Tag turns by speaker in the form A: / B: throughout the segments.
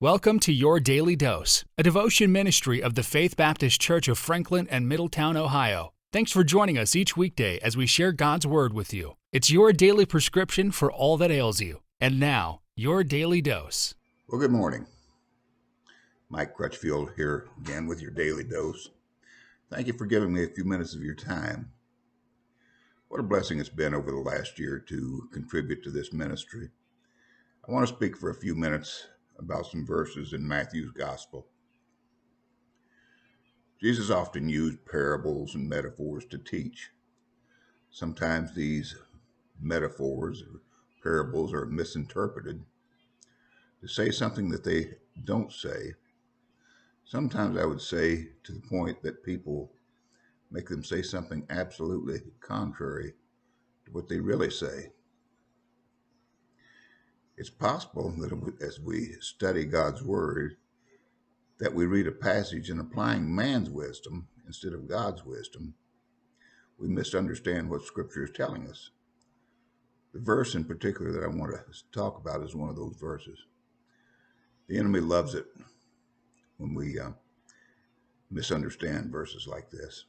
A: Welcome to Your Daily Dose, a devotion ministry of the Faith Baptist Church of Franklin and Middletown, Ohio. Thanks for joining us each weekday as we share God's Word with you. It's your daily prescription for all that ails you. And now, Your Daily Dose.
B: Well, good morning. Mike Crutchfield here again with your Daily Dose. Thank you for giving me a few minutes of your time. What a blessing it's been over the last year to contribute to this ministry. I want to speak for a few minutes about some verses in Matthew's Gospel. Jesus often used parables and metaphors to teach. Sometimes these metaphors or parables are misinterpreted to say something that they don't say. Sometimes I would say to the point that people make them say something absolutely contrary to what they really say. It's possible that as we study God's Word, that we read a passage and applying man's wisdom instead of God's wisdom, we misunderstand what Scripture is telling us. The verse in particular that I want to talk about is one of those verses. The enemy loves it when we misunderstand verses like this.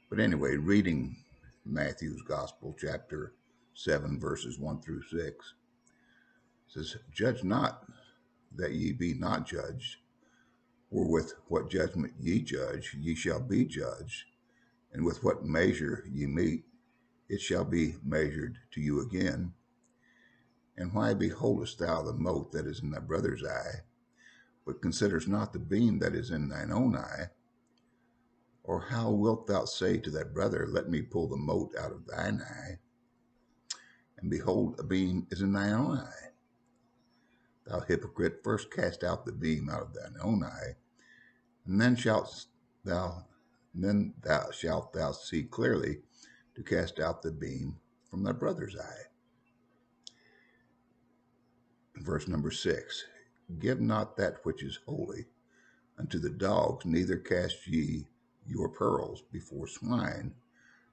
B: But anyway, reading Matthew's Gospel, chapter 7, verses 1 through 6, says, "Judge not, that ye be not judged, for with what judgment ye judge, ye shall be judged, and with what measure ye mete, it shall be measured to you again. And why beholdest thou the mote that is in thy brother's eye, but considerest not the beam that is in thine own eye? Or how wilt thou say to thy brother, Let me pull the mote out of thine eye, and behold, a beam is in thine own eye? Thou hypocrite, first cast out the beam out of thine own eye, and then shalt thou see clearly to cast out the beam from thy brother's eye." Verse number 6, "Give not that which is holy unto the dogs, neither cast ye your pearls before swine,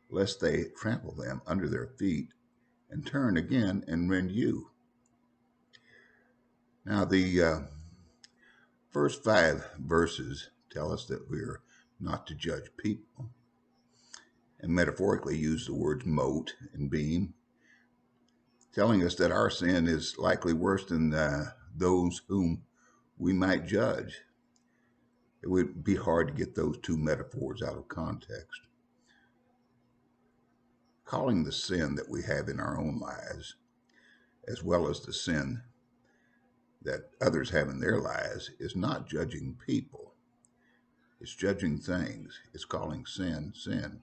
B: lest they trample them under their feet, and turn again and rend you." Now, the first 5 verses tell us that we're not to judge people, and metaphorically use the words mote and beam, telling us that our sin is likely worse than those whom we might judge. It would be hard to get those two metaphors out of context. Calling the sin that we have in our own lives, as well as the sin that others have in their lives, is not judging people. It's judging things. It's calling sin, sin.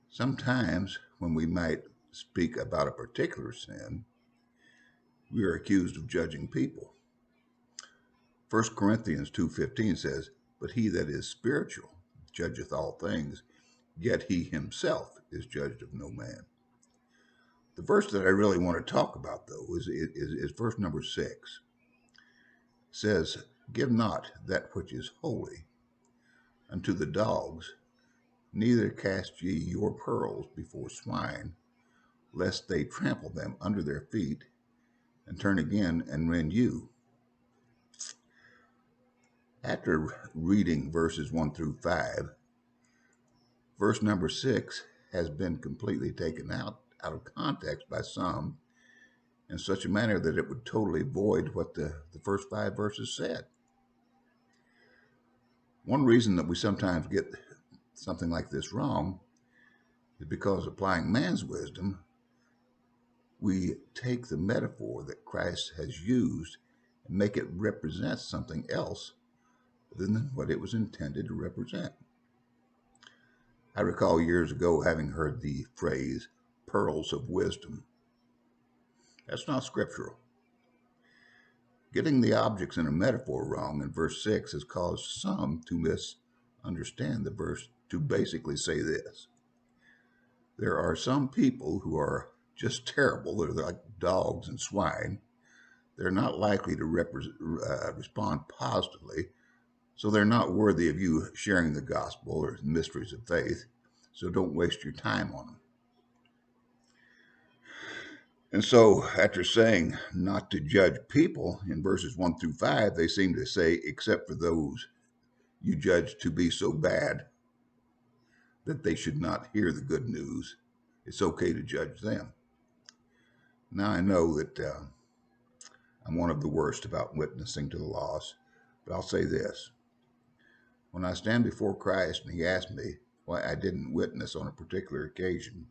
B: Sometimes when we might speak about a particular sin, we are accused of judging people. 1 Corinthians 2:15 says, "But he that is spiritual judgeth all things, yet he himself is judged of no man." The verse that I really want to talk about, though, is verse number 6. It says, "Give not that which is holy unto the dogs, neither cast ye your pearls before swine, lest they trample them under their feet, and turn again and rend you." After reading verses 1 through 5, verse number 6 has been completely taken out of context by some in such a manner that it would totally void what the first 5 verses said. One reason that we sometimes get something like this wrong is because applying man's wisdom, we take the metaphor that Christ has used and make it represent something else than what it was intended to represent. I recall years ago having heard the phrase pearls of wisdom. That's not scriptural. Getting the objects in a metaphor wrong in verse 6 has caused some to misunderstand the verse to basically say this: there are some people who are just terrible. They're like dogs and swine. They're not likely to respond positively, so they're not worthy of you sharing the gospel or the mysteries of faith, so don't waste your time on them. And so, after saying not to judge people in verses 1 through 5, they seem to say, except for those you judge to be so bad that they should not hear the good news, it's okay to judge them. Now, I know that I'm one of the worst about witnessing to the lost, but I'll say this. When I stand before Christ and he asks me why I didn't witness on a particular occasion,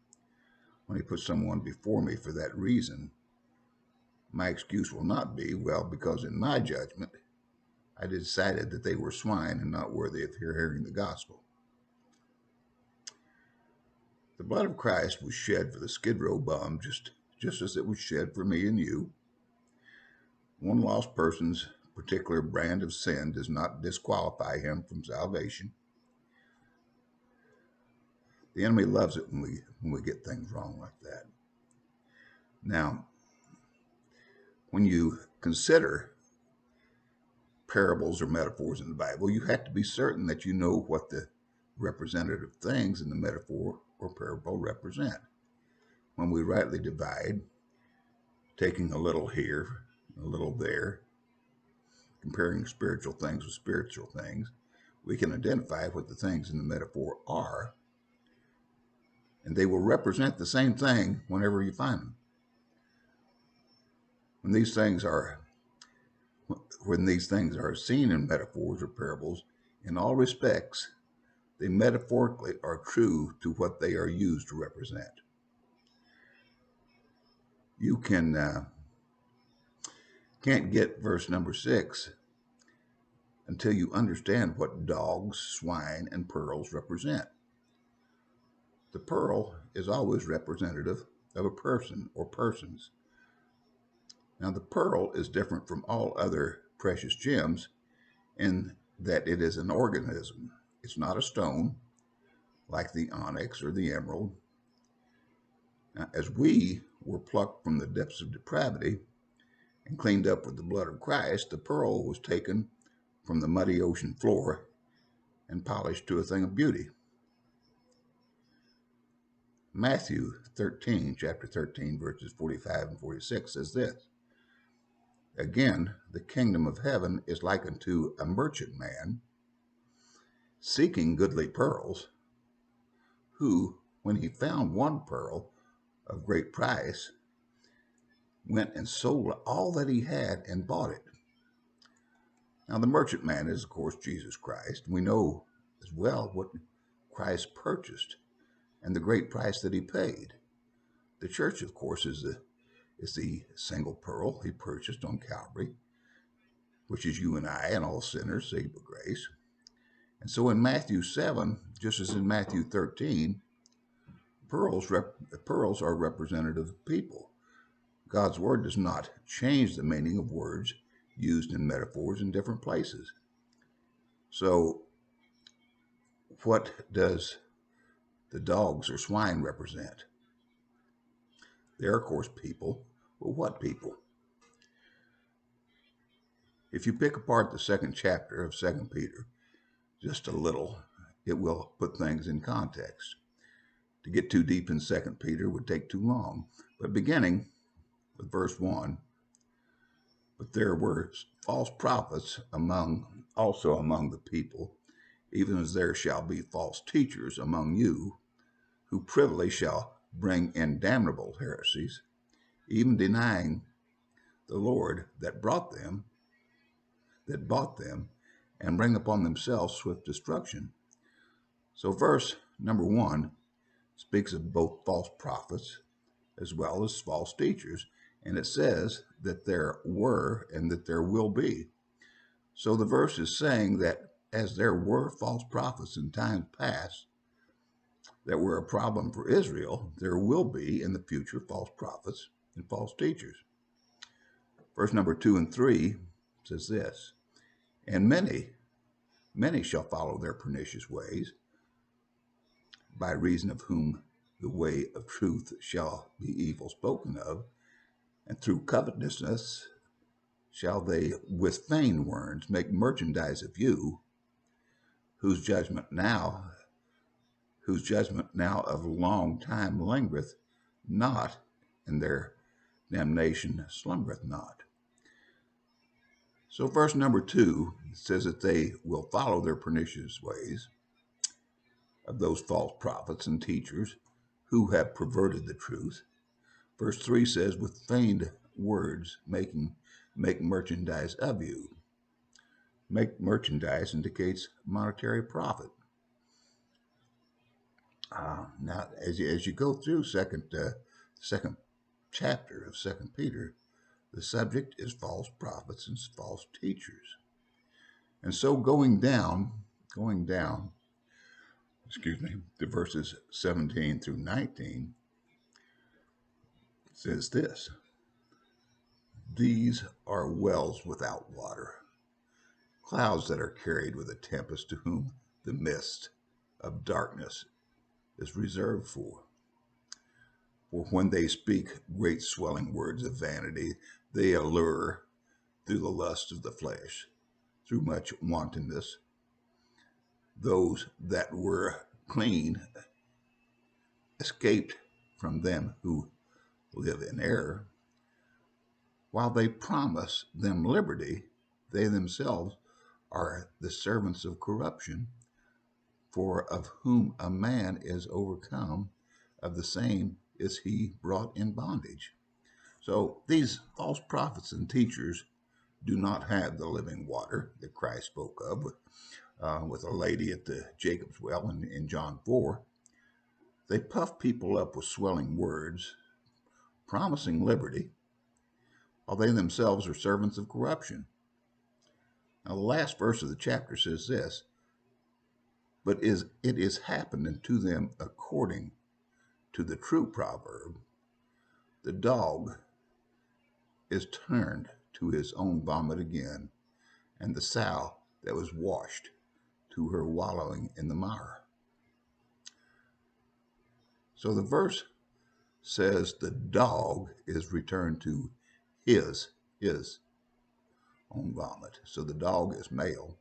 B: when he put someone before me for that reason, my excuse will not be, well, because in my judgment, I decided that they were swine and not worthy of hearing the gospel. The blood of Christ was shed for the Skid Row bum just as it was shed for me and you. One lost person's particular brand of sin does not disqualify him from salvation. The enemy loves it when we get things wrong like that. Now, when you consider parables or metaphors in the Bible, you have to be certain that you know what the representative things in the metaphor or parable represent. When we rightly divide, taking a little here, a little there, comparing spiritual things with spiritual things, we can identify what the things in the metaphor are, and they will represent the same thing whenever you find them. When these things are seen in metaphors or parables, in all respects, they metaphorically are true to what they are used to represent. You can't get verse number 6 until you understand what dogs, swine, and pearls represent. The pearl is always representative of a person or persons. Now, the pearl is different from all other precious gems in that it is an organism. It's not a stone like the onyx or the emerald. Now, as we were plucked from the depths of depravity and cleaned up with the blood of Christ, the pearl was taken from the muddy ocean floor and polished to a thing of beauty. Matthew 13, chapter 13, verses 45 and 46 says this, "Again, the kingdom of heaven is like unto a merchant man seeking goodly pearls, who, when he found one pearl of great price, went and sold all that he had and bought it." Now, the merchant man is, of course, Jesus Christ. We know as well what Christ purchased and the great price that he paid. The church, of course, is the single pearl he purchased on Calvary, which is you and I and all sinners saved by grace. And so in Matthew 7, just as in Matthew 13, pearls are representative of people. God's word does not change the meaning of words used in metaphors in different places. So what does the dogs or swine represent? They're, of course, people. But what people? If you pick apart the second chapter of 2 Peter just a little, it will put things in context. To get too deep in 2 Peter would take too long. But beginning with verse 1, "But there were false prophets also among the people, even as there shall be false teachers among you, who privily shall bring in damnable heresies, even denying the Lord that bought them, and bring upon themselves swift destruction." So verse number 1 speaks of both false prophets as well as false teachers, and it says that there were and that there will be. So the verse is saying that as there were false prophets in times past that were a problem for Israel, there will be in the future false prophets and false teachers. Verse number 2 and 3 says this, "And many shall follow their pernicious ways, by reason of whom the way of truth shall be evil spoken of, and through covetousness shall they with vain words make merchandise of you, whose judgment now of long time lingereth not, and their damnation slumbereth not. So verse number 2 says that they will follow their pernicious ways of those false prophets and teachers who have perverted the truth. Verse 3 says, with feigned words make merchandise of you. Make merchandise indicates monetary profit. Now, as you go through second chapter of 2 Peter, the subject is false prophets and false teachers. And so going down, to verses 17 through 19, says this: these are wells without water, clouds that are carried with a tempest, to whom the mist of darkness is reserved for. For when they speak great swelling words of vanity, they allure through the lust of the flesh, through much wantonness, those that were clean escaped from them who live in error. While they promise them liberty, they themselves are the servants of corruption, for of whom a man is overcome, of the same is he brought in bondage. So these false prophets and teachers do not have the living water that Christ spoke of with a lady at the Jacob's well in John 4. They puff people up with swelling words, promising liberty, while they themselves are servants of corruption. Now, the last verse of the chapter says this: but it is happening to them according to the true proverb, the dog is turned to his own vomit again, and the sow that was washed to her wallowing in the mire. So the verse says the dog is returned to his own vomit. So the dog is male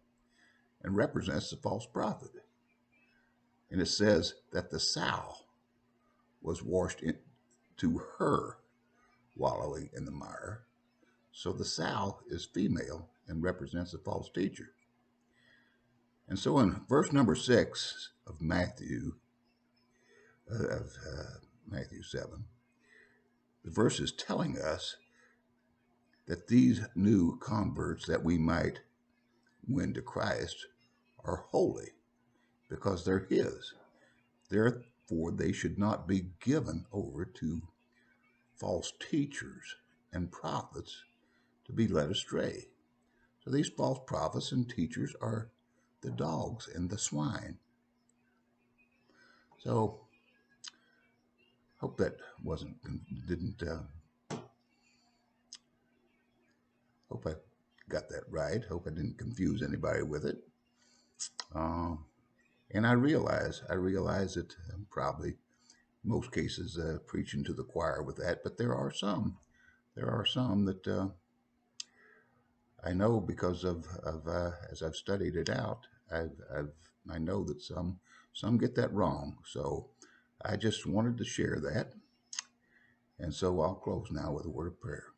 B: and represents the false prophet. And it says that the sow was washed into her wallowing in the mire. So the sow is female and represents the false teacher. And so in verse number 6 of Matthew 7, the verse is telling us that these new converts that we might win to Christ are holy because they're his. Therefore, they should not be given over to false teachers and prophets to be led astray. So these false prophets and teachers are the dogs and the swine. So hope that hope I got that right. Hope I didn't confuse anybody with it. And I realize that I'm probably in most cases preaching to the choir with that, but there are some that I know because of as I've studied it out, I know that some get that wrong. So I just wanted to share that. And so I'll close now with a word of prayer.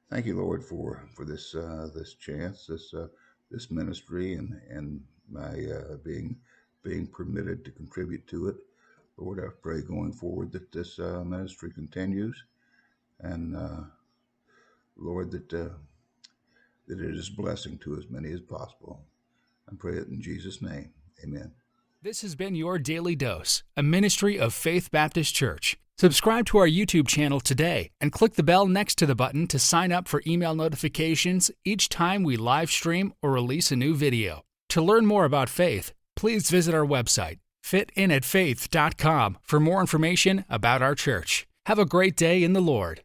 B: Thank you, Lord, for this chance, this ministry, and my being permitted to contribute to it. Lord, I pray going forward that this ministry continues, and Lord, that it is a blessing to as many as possible. I pray it in Jesus' name. Amen.
A: This has been your Daily Dose, a ministry of Faith Baptist Church. Subscribe to our YouTube channel today and click the bell next to the button to sign up for email notifications each time we live stream or release a new video. To learn more about faith, please visit our website, fitinatfaith.com, for more information about our church. Have a great day in the Lord.